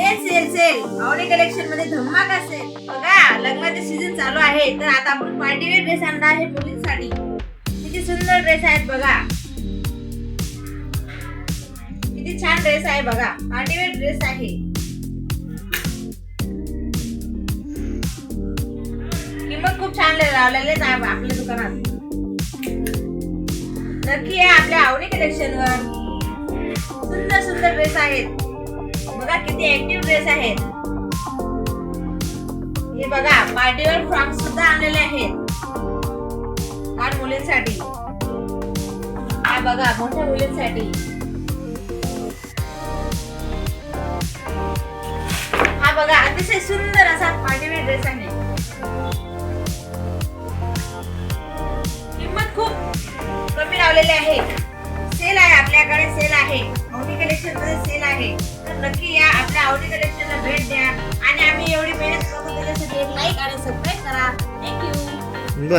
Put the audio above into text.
Sale आवडी collection मध्ये धमाका सेल बघा. लग्नाचे सीझन चालू आहे तर आता आपण पार्टीवेअर ड्रेस आणला आहे मुलींसाठी. किती सुंदर ड्रेस आहेत बघा. किती छान ड्रेस आहे बघा. पार्टीवेअर ड्रेस आहे. किंमत खूप छान लावलेली आहे आपल्या दुकानात. नक्की आहे आपल्या आवडी कलेक्शन वर. सुंदर सुंदर ड्रेस आहेत बघा. किती ऍक्टिव्ह ड्रेस आहेत हे बघा. पार्टीवेअर फ्रॉक सुद्धा आणलेले आहेत लहान मुलींसाठी. हा बघा मोठ्या मुलींसाठी. हा बघा अतिशय सुंदर असा पार्टीवेअर ड्रेस आहे. किंमत खूप कमी लावलेली आहे. सेल आहे आपल्याकडे. सेल आहे आवडी कलेक्शन मध्ये सेल आहे. तर नक्की या आपल्या आवडी कलेक्शनला भेट द्या. आणि आम्ही एवढी मेहनत करतो त्याच्यासाठी एक लाईक आणि सबस्क्राईब करा. थँक्यू. बस.